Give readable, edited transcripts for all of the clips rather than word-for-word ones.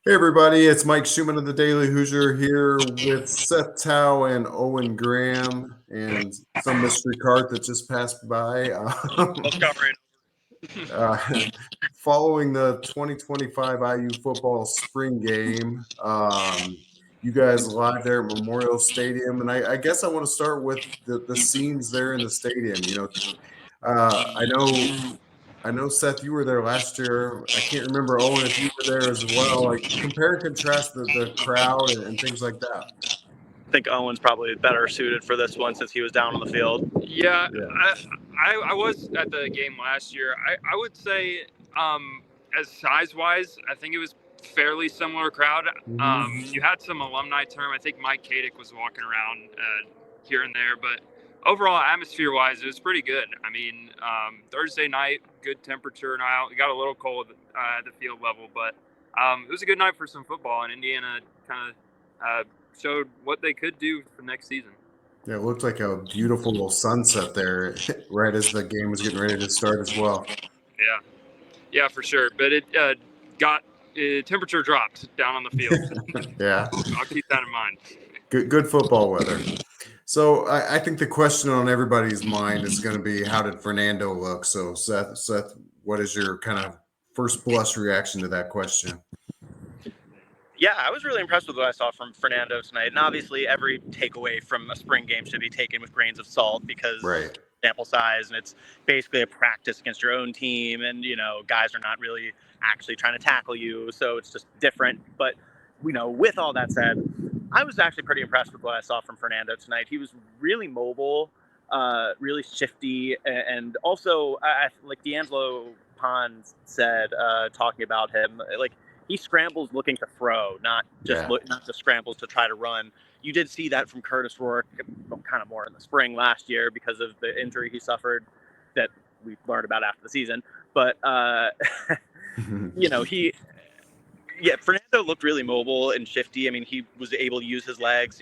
Hey everybody, it's Mike Schumann of the Daily Hoosier here with Seth Tao and Owen Graham and some mystery cart that just passed by. Let's go right uh, Following the 2025 IU football spring game, you guys live there at Memorial Stadium, and I guess I want to start with the scenes there in the stadium. I know, Seth, you were there last year. I can't remember, Owen, if you were there as well. Like, compare and contrast the crowd and things like that. I think Owen's probably better suited for this one since he was down on the field. Yeah, Yeah. I was at the game last year. I would say, as size-wise, I think it was fairly similar crowd. You had some alumni term. I think Mike Kadick was walking around here and there, but overall, atmosphere-wise, it was pretty good. I mean, Thursday night, good temperature now. It got a little cold at the field level, but it was a good night for some football, and Indiana kind of showed what they could do for next season. Yeah, it looked like a beautiful little sunset there right as the game was getting ready to start as well. Yeah, for sure. But it temperature dropped down on the field. Yeah. I'll keep that in mind. Good football weather. So I think the question on everybody's mind is going to be, how did Fernando look? So Seth, what is your kind of first blush reaction to that question? Yeah, I was really impressed with what I saw from Fernando tonight. And obviously, every takeaway from a spring game should be taken with grains of salt because sample size, and it's basically a practice against your own team. And, guys are not really actually trying to tackle you. So it's just different. But, with all that said, I was actually pretty impressed with what I saw from Fernando tonight. He was really mobile, really shifty. And also, like D'Angelo Pond said, talking about him, like, he scrambles looking to throw, not just scrambles to try to run. You did see that from Curtis Rourke, kind of more in the spring last year because of the injury he suffered that we learned about after the season. But Fernando looked really mobile and shifty. I mean, he was able to use his legs.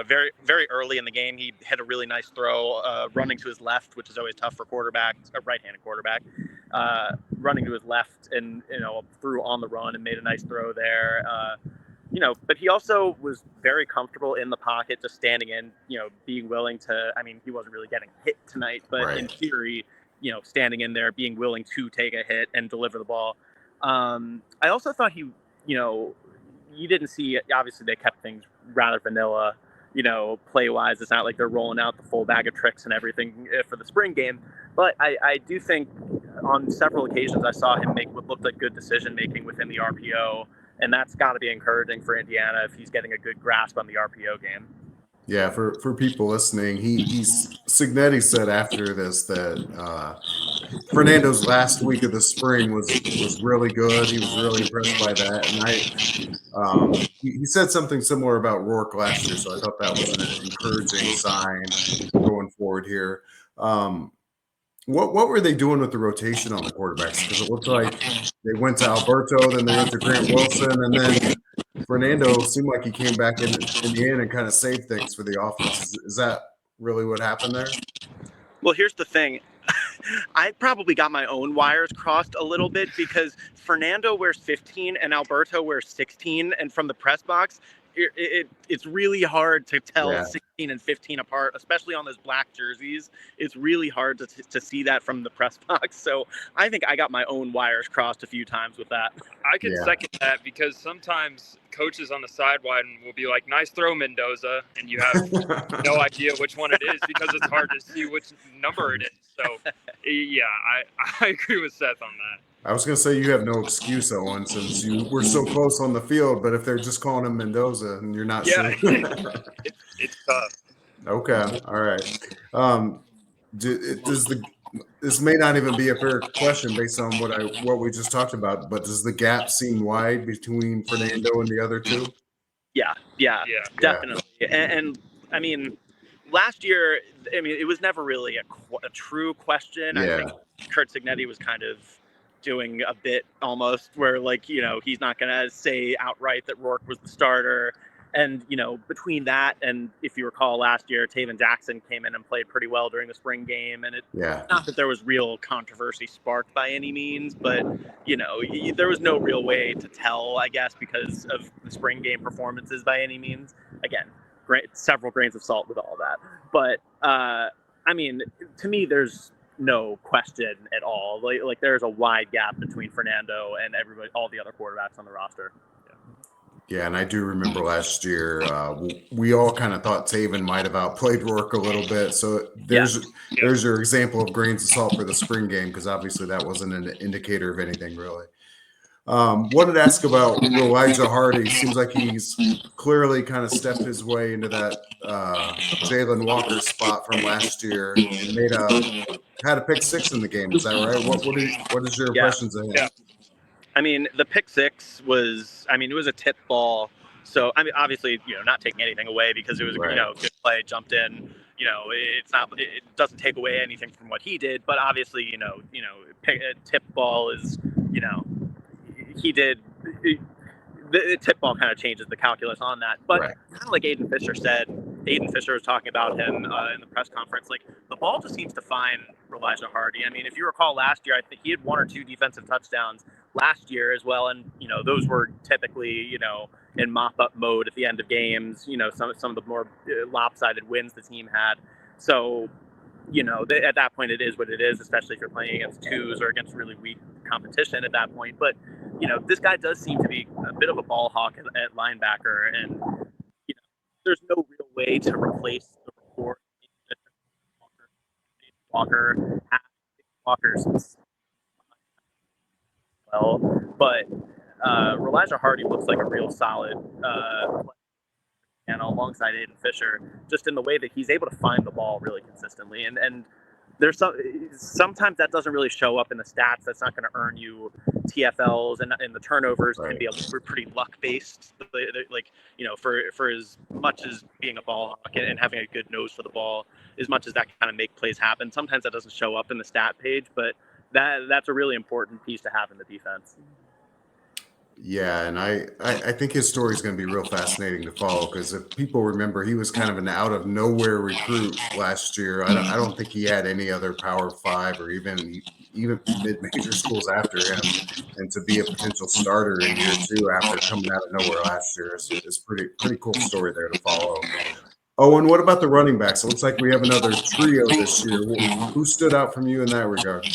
Very, very early in the game, he had a really nice throw, running to his left, which is always tough for quarterbacks, a right-handed quarterback. Running to his left and threw on the run and made a nice throw there. But he also was very comfortable in the pocket, just standing in. Being willing to. I mean, he wasn't really getting hit tonight, but in theory, standing in there, being willing to take a hit and deliver the ball. I also thought you didn't see, obviously they kept things rather vanilla, play-wise. It's not like they're rolling out the full bag of tricks and everything for the spring game. But I do think on several occasions I saw him make what looked like good decision-making within the RPO, and that's got to be encouraging for Indiana if he's getting a good grasp on the RPO game. Yeah, for people listening, Signetti said after this that Fernando's last week of the spring was really good. He was really impressed by that, and he said something similar about Rourke last year. So I thought that was an encouraging sign going forward here. What were they doing with the rotation on the quarterbacks? Because it looked like they went to Alberto, then they went to Grant Wilson, and then Fernando seemed like he came back in the end and kind of saved things for the offense. Is that really what happened there? Well, here's the thing. I probably got my own wires crossed a little bit because Fernando wears 15 and Alberto wears 16. And from the press box, it's really hard to tell 16 and 15 apart, especially on those black jerseys. It's really hard to see that from the press box. So I think I got my own wires crossed a few times with that. I can second that because sometimes coaches on the sideline will be like, "Nice throw, Mendoza," and you have no idea which one it is because it's hard to see which number it is. So, yeah, I agree with Seth on that. I was going to say you have no excuse, Owen, since you were so close on the field. But if they're just calling him Mendoza and you're not sure, it's tough. Okay, all right. This may not even be a fair question based on what we just talked about, but does the gap seem wide between Fernando and the other two? Yeah, definitely. And I mean, last year, it was never really a true question. I think Curt Cignetti was kind of doing a bit almost where, like, he's not going to say outright that Rourke was the starter. And, between that and, if you recall last year, Taven Jackson came in and played pretty well during the spring game. And not that there was real controversy sparked by any means, but, there was no real way to tell, I guess, because of the spring game performances by any means. Again, several grains of salt with all that. But, to me, there's no question at all. Like there's a wide gap between Fernando and everybody, all the other quarterbacks on the roster. Yeah, and I do remember last year, we all kind of thought Taven might have outplayed Rourke a little bit. So there's your example of grains of salt for the spring game, because obviously that wasn't an indicator of anything really. Wanted to ask about Elijah Hardy. Seems like he's clearly kind of stepped his way into that Jalen Walker spot from last year and had a pick six in the game. Is that right? What is your impressions of him? Yeah. The pick six was, it was a tip ball. So, obviously, not taking anything away because it was, good play, jumped in. It doesn't take away anything from what he did, but obviously, a tip ball is, he did. The tip ball kind of changes the calculus on that. But kind of like Aiden Fisher said, Aiden Fisher was talking about him in the press conference. Like, the ball just seems to find Elijah Hardy. If you recall last year, I think he had 1 or 2 defensive touchdowns last year as well. And, those were typically, in mop-up mode at the end of games, some of the more lopsided wins the team had. So, at that point, it is what it is, especially if you're playing against twos or against really weak competition at that point. But, this guy does seem to be a bit of a ball hawk at linebacker. And, there's no real way to replace the rapport. Walker's well, but Elijah Hardy looks like a real solid and alongside Aiden Fisher, just in the way that he's able to find the ball really consistently. And there's sometimes that doesn't really show up in the stats. That's not going to earn you TFLs, and the turnovers can be pretty luck based. Like, for as much as being a ball hawk and having a good nose for the ball, as much as that kind of make plays happen, sometimes that doesn't show up in the stat page, but that's a really important piece to have in the defense. Yeah, and I think his story is going to be real fascinating to follow, because if people remember, he was kind of an out of nowhere recruit last year. I don't think he had any other Power 5 or even mid-major schools after him, and to be a potential starter in year 2 after coming out of nowhere last year is pretty cool story there to follow. Owen, what about the running backs? It looks like we have another trio this year. Who stood out from you in that regard?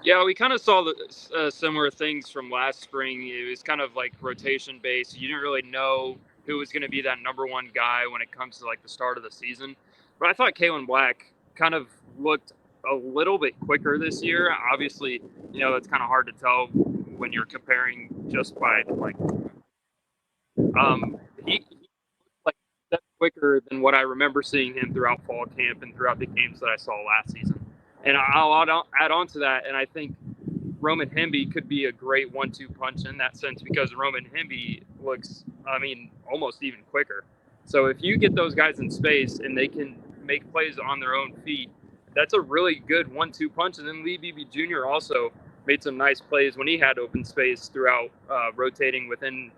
Yeah, we kind of saw the similar things from last spring. It was kind of like rotation based. You didn't really know who was going to be that number one guy when it comes to like the start of the season. But I thought Kalen Black kind of looked a little bit quicker this year. Obviously, it's kind of hard to tell when you're comparing just by like he looked like a step quicker than what I remember seeing him throughout fall camp and throughout the games that I saw last season. And I'll add on to that, and I think Roman Hemby could be a great 1-2 punch in that sense, because Roman Hemby looks, almost even quicker. So if you get those guys in space and they can make plays on their own feet, that's a really good 1-2 punch. And then Lee Beebe Jr. also made some nice plays when he had open space throughout, rotating within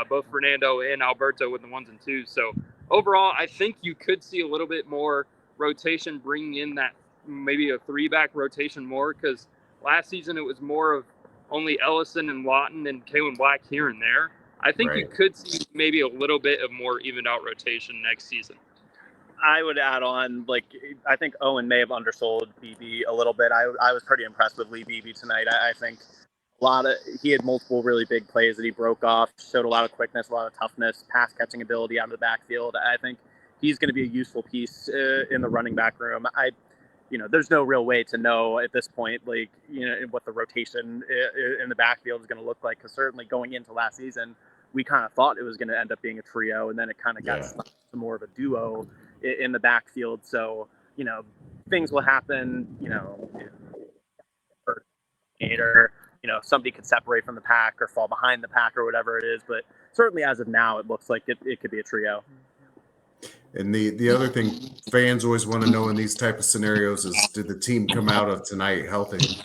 both Fernando and Alberto with the 1s and 2s. So overall, I think you could see a little bit more rotation, bringing in that maybe a 3-back rotation more, because last season it was more of only Ellison and Lawton and Kalen Black here and there. I think you could see maybe a little bit of more evened out rotation next season. I would add on, I think Owen may have undersold BB a little bit. I was pretty impressed with Lee Beebe tonight. I think he had multiple really big plays that he broke off, showed a lot of quickness, a lot of toughness, pass catching ability out of the backfield. I think he's going to be a useful piece in the running back room. There's no real way to know at this point, what the rotation in the backfield is going to look like. Because certainly going into last season, we kind of thought it was going to end up being a trio, and then it kind of got to more of a duo in the backfield. So, things will happen, or, somebody could separate from the pack or fall behind the pack or whatever it is. But certainly as of now, it looks like it could be a trio. And the other thing fans always want to know in these type of scenarios is, did the team come out of tonight healthy?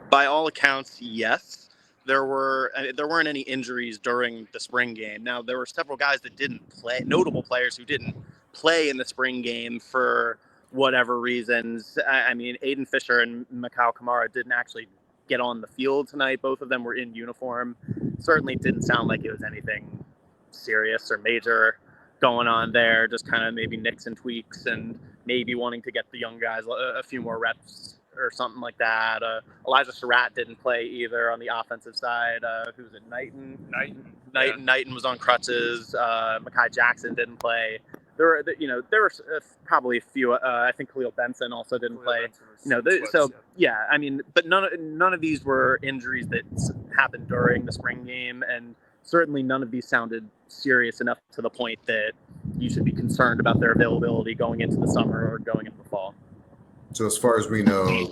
By all accounts, yes. there weren't any injuries during the spring game. Now there were several guys that didn't play, notable players who didn't play in the spring game for whatever reasons. I mean, Aiden Fisher and Mikhail Kamara didn't actually get on the field tonight. Both of them were in uniform. Certainly didn't sound like it was anything serious or major going on there. Just kind of maybe nicks and tweaks, and maybe wanting to get the young guys a few more reps or something like that. Elijah Surratt didn't play either on the offensive side. Who's it? Knighton was on crutches. Mekhi Jackson didn't play. There were probably a few. I think Khalil Benson also didn't play. I mean, but none of these were injuries that happened during the spring game, and certainly none of these sounded serious enough to the point that you should be concerned about their availability going into the summer or going into the fall. So as far as we know,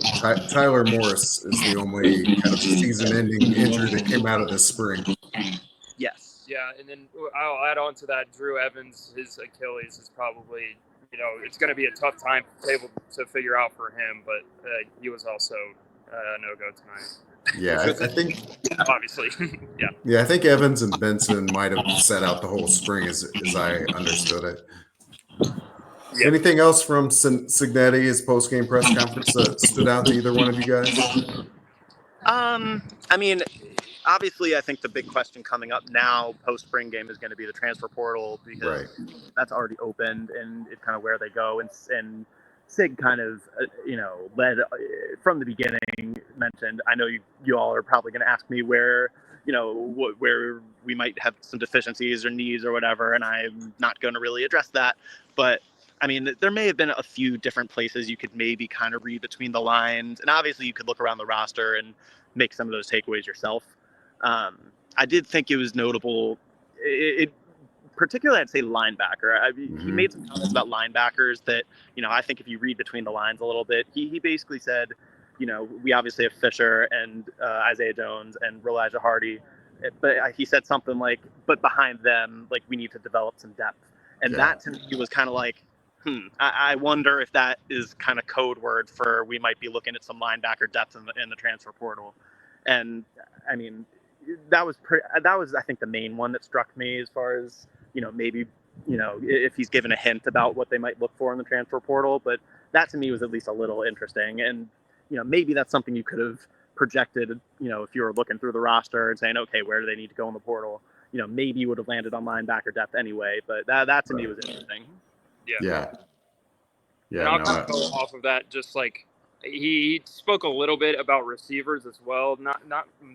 Tyler Morris is the only kind of season-ending injury that came out of this spring. Yes. Yeah, and then I'll add on to that. Drew Evans, his Achilles is probably, it's going to be a tough time to figure out for him, but he was also a no-go tonight. Yeah, I think obviously, yeah. Yeah, I think Evans and Benson might have set out the whole spring, as I understood it. Yeah. Anything else from Cignetti, his post-game press conference, that stood out to either one of you guys? I mean, obviously, I think the big question coming up now post-spring game is going to be the transfer portal, because that's already opened, and it's kind of where they go. And Sig kind of, led from the beginning, mentioned, I know you all are probably going to ask me where we might have some deficiencies or needs or whatever, and I'm not going to really address that. But I mean, there may have been a few different places you could maybe kind of read between the lines, and obviously you could look around the roster and make some of those takeaways yourself. I did think it was notable, particularly I'd say linebacker. He made some comments about linebackers that, I think if you read between the lines a little bit, he basically said, we obviously have Fisher and Isaiah Jones and Elijah Hardy, but he said something like, but behind them, like, we need to develop some depth. And that to me was kind of like, I wonder if that is kind of code word for we might be looking at some linebacker depth in the transfer portal. And I mean, that was I think the main one that struck me, as far as, maybe, if he's given a hint about what they might look for in the transfer portal. But that to me was at least a little interesting. And, maybe that's something you could have projected, if you were looking through the roster and saying, okay, where do they need to go in the portal? Maybe you would have landed on linebacker depth anyway. But that to me was interesting. Yeah. And I'll kind of go off of that, just like he spoke a little bit about receivers as well. Not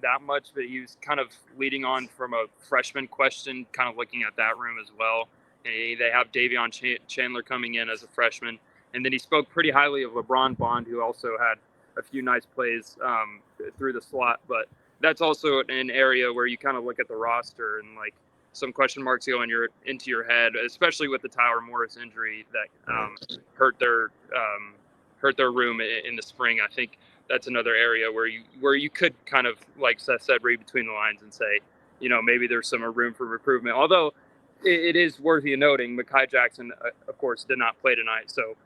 that much, but he was kind of leading on from a freshman question, kind of looking at that room as well. And they have Davion Chandler coming in as a freshman. And then he spoke pretty highly of LeBron Bond, who also had a few nice plays through the slot. But that's also an area where you kind of look at the roster and, like, some question marks go into your head, especially with the Tyler Morris injury that hurt their room in the spring. I think that's another area where you could kind of, like Seth said, read between the lines and say, maybe there's some room for improvement. Although it is worthy of noting, Mekhi Jackson, of course, did not play tonight. So,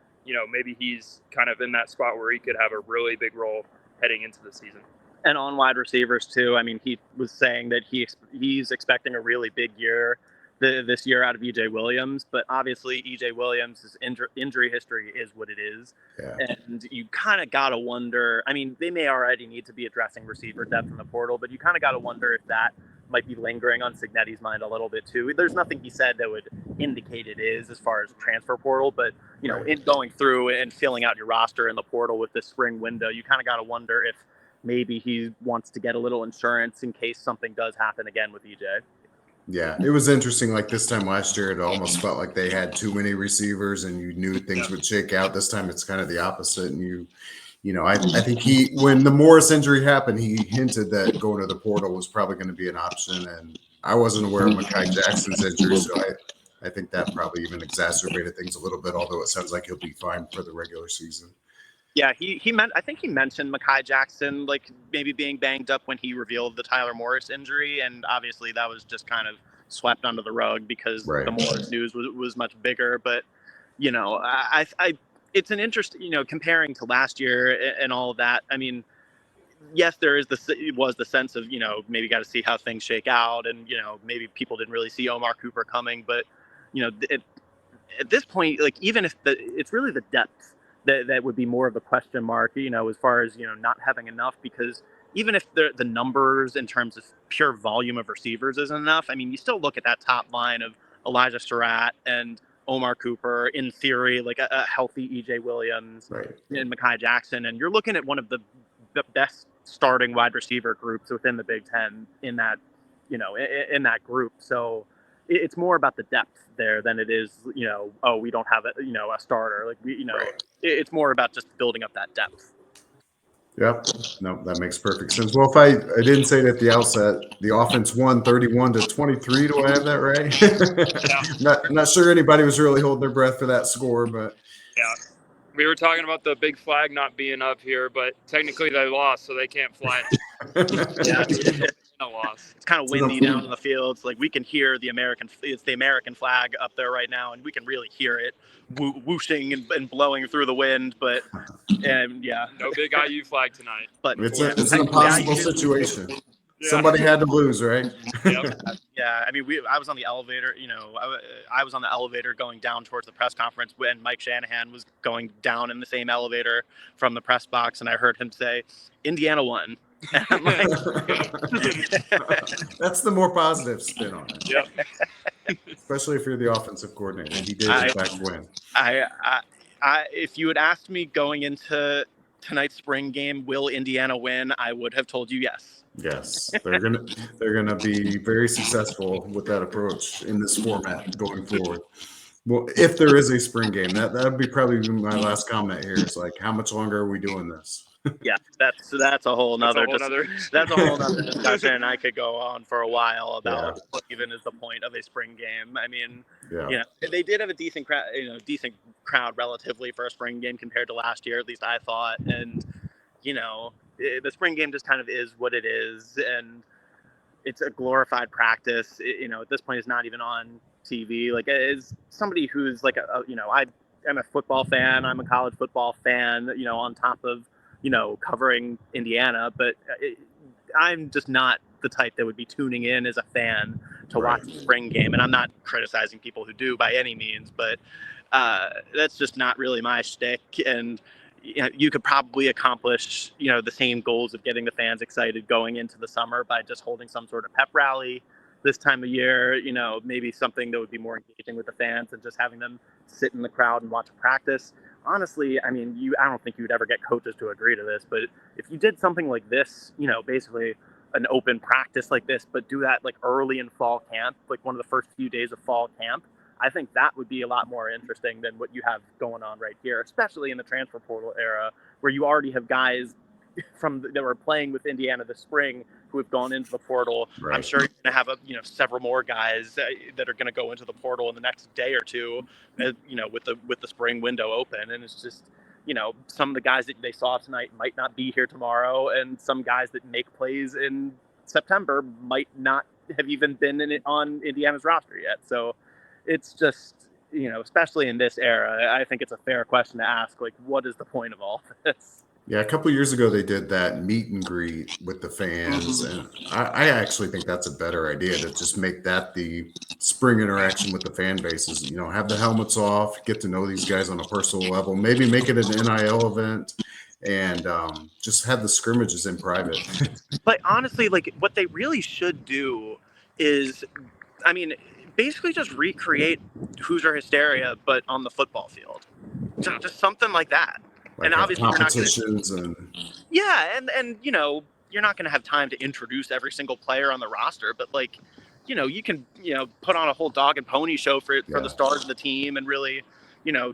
maybe he's kind of in that spot where he could have a really big role heading into the season. And on wide receivers too. I mean, he was saying that he's expecting a really big year this year out of EJ Williams, but obviously EJ Williams' injury history is what it is. Yeah. And you kind of got to wonder, I mean, they may already need to be addressing receiver depth in the portal, but you kind of got to wonder if that might be lingering on Cignetti's mind a little bit too. There's nothing he said that would indicate it is, as far as transfer portal, but in going through and filling out your roster in the portal with this spring window, you kind of got to wonder if maybe he wants to get a little insurance in case something does happen again with EJ. Yeah, it was interesting. Like this time last year, it almost felt like they had too many receivers and you knew things would shake out. This time it's kind of the opposite. And I think when the Morris injury happened, he hinted that going to the portal was probably going to be an option. And I wasn't aware of Mekhi Jackson's injury, so I think that probably even exacerbated things a little bit, although it sounds like he'll be fine for the regular season. Yeah, I think he mentioned Mekhi Jackson, like, maybe being banged up when he revealed the Tyler Morris injury, and obviously that was just kind of swept under the rug because the Morris news was much bigger. But it's an interest, comparing to last year and all of that. I mean, yes, there is was the sense of, maybe got to see how things shake out, and maybe people didn't really see Omar Cooper coming, but at this point, like, even if it's really the depth that would be more of a question mark, as far as not having enough, because even if the numbers in terms of pure volume of receivers isn't enough, I mean, you still look at that top line of Elijah Surratt and Omar Cooper, in theory, like a healthy EJ Williams Right. and Mekhi Jackson, and you're looking at one of the best starting wide receiver groups within the Big Ten in that, in that group. So it's more about the depth there than it is, we don't have a starter. Like Right. it's more about just building up that depth. Yep. No, that makes perfect sense. Well, if I didn't say it at the outset, the offense won 31-23. Do I have that right? Not sure anybody was really holding their breath for that score, but yeah. We were talking about the big flag not being up here, but technically they lost, so they can't fly it. Yeah, a loss. It's kind of windy down in the fields. Like, we can hear it's the American flag up there right now, and we can really hear it whooshing and blowing through the wind. But yeah, no big IU flag tonight. But it's an impossible situation. Yeah. Somebody had to lose, right? Yep. Yeah, I mean, I was on the elevator. I was on the elevator going down towards the press conference when Mike Shanahan was going down in the same elevator from the press box, and I heard him say, "Indiana won." Like, that's the more positive spin on it. Yep. Especially if you're the offensive coordinator. He did in fact win. If you had asked me going into tonight's spring game, will Indiana win, I would have told you yes. Yes, they're gonna be very successful with that approach in this format going forward. Well, if there is a spring game, that would be probably my last comment here. It's like, how much longer are we doing this? Yeah, that's a whole nother discussion. I could go on for a while about what even is the point of a spring game. I mean, they did have a decent crowd relatively for a spring game compared to last year, at least I thought. And the spring game just kind of is what it is, and it's a glorified practice. At this point, it's not even on TV. Like, as somebody who's like I'm a football fan. I'm a college football fan. On top of covering Indiana, but I'm just not the type that would be tuning in as a fan to watch the spring game. And I'm not criticizing people who do by any means, but that's just not really my shtick. And you could probably accomplish the same goals of getting the fans excited going into the summer by just holding some sort of pep rally this time of year. Maybe something that would be more engaging with the fans and just having them sit in the crowd and watch a practice. Honestly, I mean, I don't think you would ever get coaches to agree to this, but if you did something like this, basically an open practice like this, but do that like early in fall camp, like one of the first few days of fall camp, I think that would be a lot more interesting than what you have going on right here, especially in the transfer portal era, where you already have guys that were playing with Indiana this spring who have gone into the portal. Right. I'm sure you're going to have several more guys that are going to go into the portal in the next day or two, with the spring window open. And it's just, some of the guys that they saw tonight might not be here tomorrow, and some guys that make plays in September might not have even been on Indiana's roster yet. So it's just, especially in this era, I think it's a fair question to ask, like, what is the point of all this? Yeah, a couple of years ago, they did that meet and greet with the fans, and I actually think that's a better idea to just make that the spring interaction with the fan bases. Have the helmets off, get to know these guys on a personal level, maybe make it an NIL event, and just have the scrimmages in private. But honestly, like, what they really should do is, I mean, basically just recreate Hoosier Hysteria, but on the football field. Just something like that. Like, and obviously competitions and you're not going to have time to introduce every single player on the roster, but like, you can put on a whole dog and pony show for the stars of the team, and really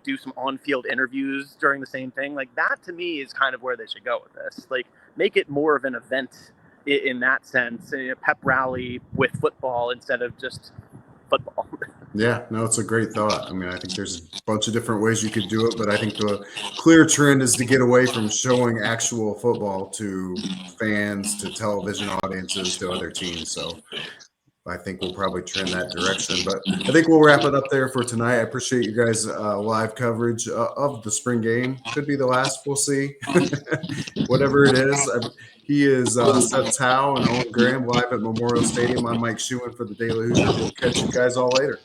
do some on-field interviews during the same thing. Like, that to me is kind of where they should go with this. Like, make it more of an event in that sense, a pep rally with football instead of just football. Yeah, no, it's a great thought. I mean, I think there's a bunch of different ways you could do it, but I think the clear trend is to get away from showing actual football to fans, to television audiences, to other teams. So I think we'll probably trend that direction. But I think we'll wrap it up there for tonight. I appreciate you guys' live coverage of the spring game. Could be the last. We'll see. Whatever it is. He is Seth Tao and Owen Graham live at Memorial Stadium. I'm Mike Schumann for the Daily Hoosier. We'll catch you guys all later.